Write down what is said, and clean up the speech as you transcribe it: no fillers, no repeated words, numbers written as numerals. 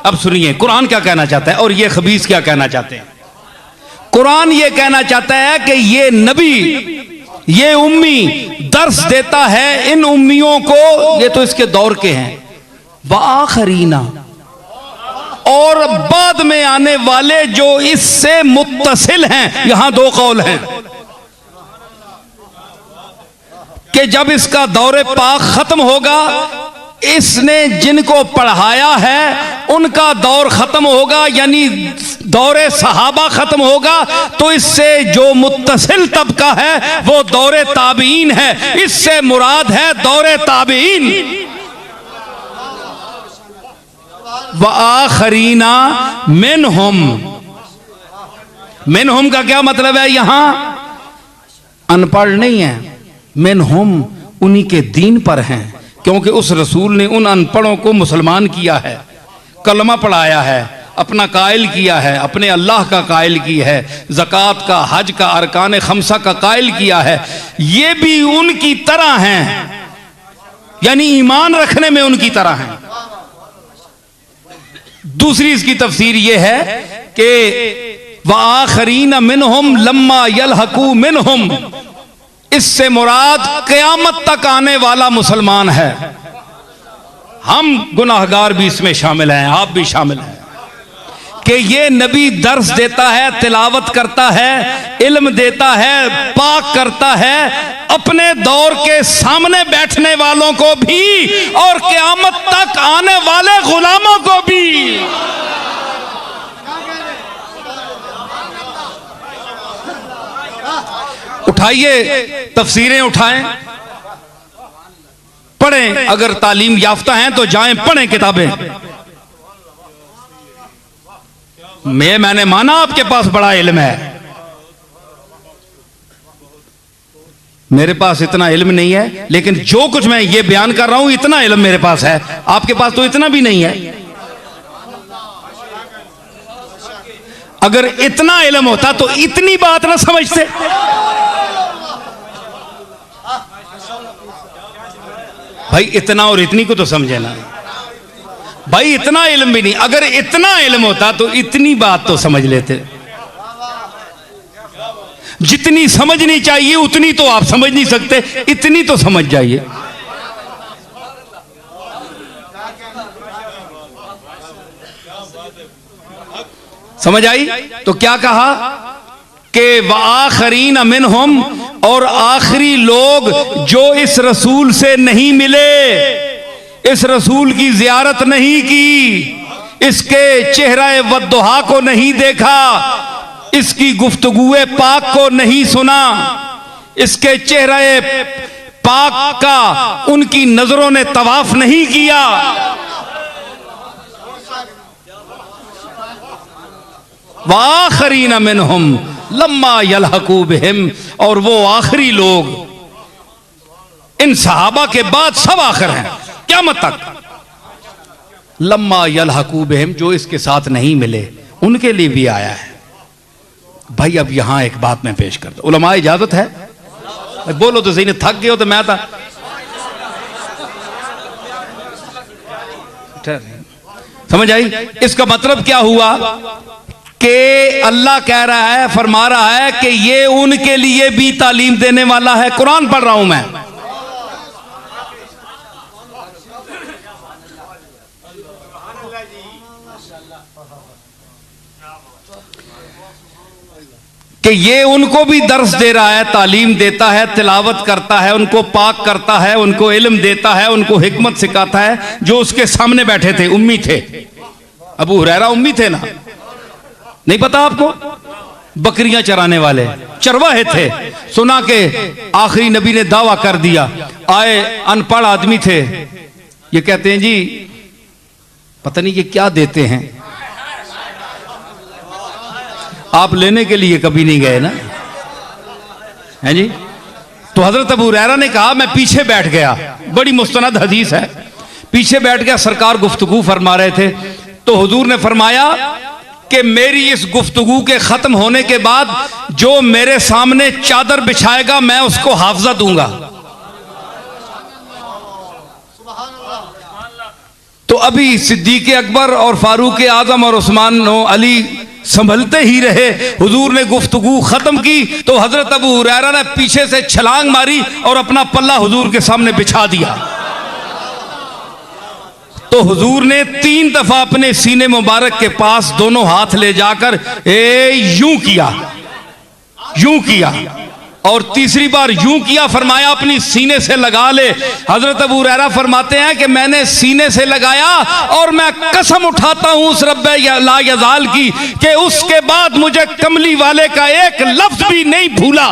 अब सुनिए कुरान क्या कहना चाहता है और ये खबीस क्या कहना चाहते हैं। कुरान ये कहना चाहता है कि ये नबी, ये उम्मी दर्स देता है इन उम्मियों को, ये तो इसके दौर के हैं, वाखरीना, और बाद में आने वाले जो इससे मुत्तसिल हैं। यहां दो कौल हैं कि जब इसका दौरे पाक खत्म होगा, इसने जिनको पढ़ाया है उनका दौर खत्म होगा, यानी दौरे सहाबा खत्म होगा, तो इससे जो मुत्तसिल तबका है वो दौरे ताबीन है। इससे मुराद है दौरे ताबीन। व आखरीना मिनहुम, मिनहुम का क्या मतलब है? यहां अनपढ़ नहीं है, मिनहुम उन्हीं के दीन पर हैं, क्योंकि उस रसूल ने उन अनपढ़ों को मुसलमान किया है, कलमा पढ़ाया है, अपना कायल किया है, अपने अल्लाह का कायल किया है, ज़कात का, हज का, अरकान खमसा का कायल किया है। ये भी उनकी तरह हैं, यानी ईमान रखने में उनकी तरह हैं। दूसरी इसकी तफसीर यह है कि वाखरीन मिनहुम लम्मा यलहकू मिनहुम, इससे मुराद क़यामत तक आने वाला मुसलमान है। हम गुनाहगार भी इसमें शामिल हैं, आप भी शामिल हैं, कि ये नबी दर्स देता है, तिलावत करता है, इल्म देता है, पाक करता है अपने दौर के सामने बैठने वालों को भी और क़यामत तक आने वाले गुलामों को भी। उठाइए तफसीरें उठाएं, पढ़ें, अगर तालीम याफ्ता हैं तो जाएं पढ़ें किताबें। मैंने माना आपके पास बड़ा इल्म है, मेरे पास इतना इल्म नहीं है, लेकिन जो कुछ मैं ये बयान कर रहा हूं इतना इल्म मेरे पास है, आपके पास तो इतना भी नहीं है। अगर इतना इल्म होता तो इतनी बात ना समझते। भाई इतना और इतनी को तो समझे ना भाई, इतना इल्म भी नहीं, अगर इतना इल्म होता तो इतनी बात तो समझ लेते। जितनी समझनी चाहिए उतनी तो आप समझ नहीं सकते, इतनी तो समझ जाइए। समझ आई? तो क्या कहा कि वाखरीन मिनहुम, और आखिरी लोग जो इस रसूल से नहीं मिले, इस रसूल की जियारत नहीं की, इसके चेहरा वद्दुहा को नहीं देखा, इसकी गुफ्तगुए पाक को नहीं सुना, इसके चेहरे पाक का उनकी नजरों ने तवाफ नहीं किया, वाखरीन मिनहुम लम्मा यलहकू बिहिम, और वो आखिरी लोग इन सहाबा के बाद सब आखिर हैं क़यामत तक, लम्मा यलहकू बिहिम, जो इसके साथ नहीं मिले उनके लिए भी आया है। भाई अब यहां एक बात मैं पेश करता हूं, उलमा इजाजत है? बोलो तो सही, ने थक गए हो तो मैं था। समझ आई? इसका मतलब क्या हुआ कि अल्लाह कह रहा है, फरमा रहा है कि ये उनके लिए भी तालीम देने वाला है। कुरान पढ़ रहा हूं मैं, कि ये उनको भी दर्स दे रहा है, तालीम देता है, तिलावत करता है, उनको पाक करता है, उनको इल्म देता है, उनको हिकमत सिखाता है। जो उसके सामने बैठे थे उम्मी थे, अबू हुरैरा उम्मी थे ना, नहीं पता आपको? बकरियां चराने वाले चरवाहे थे। सुना के आखिरी नबी ने दावा कर दिया, आए अनपढ़ आदमी थे, ये कहते हैं जी पता नहीं ये क्या देते हैं, आप लेने के लिए कभी नहीं गए ना, हैं जी? तो हजरत अबू हुरैरा ने कहा मैं पीछे बैठ गया, बड़ी मुस्तनद हदीस है, पीछे बैठ गया, सरकार गुफ्तगू फरमा रहे थे, तो हुजूर ने फरमाया कि मेरी इस गुफ्तगू के खत्म होने के बाद जो मेरे सामने चादर बिछाएगा मैं उसको हाफजा दूंगा। तो अभी सिद्दीक अकबर और फारूक आजम और उस्मान अली संभलते ही रहे। हुजूर ने गुफ्तगू खत्म की तो हजरत अबू हुरैरा ने पीछे से छलांग मारी और अपना पल्ला हुजूर के सामने बिछा दिया। तो हुजूर ने 3 दफा अपने सीने मुबारक के पास दोनों हाथ ले जाकर यूं किया और तीसरी बार यूं किया, फरमाया अपनी सीने से लगा ले। हजरत अबू हुरैरा फरमाते हैं कि मैंने सीने से लगाया और मैं कसम उठाता हूं उस रब्बे ला यज़ाल की कि उसके बाद मुझे कमली वाले का एक लफ्ज भी नहीं भूला।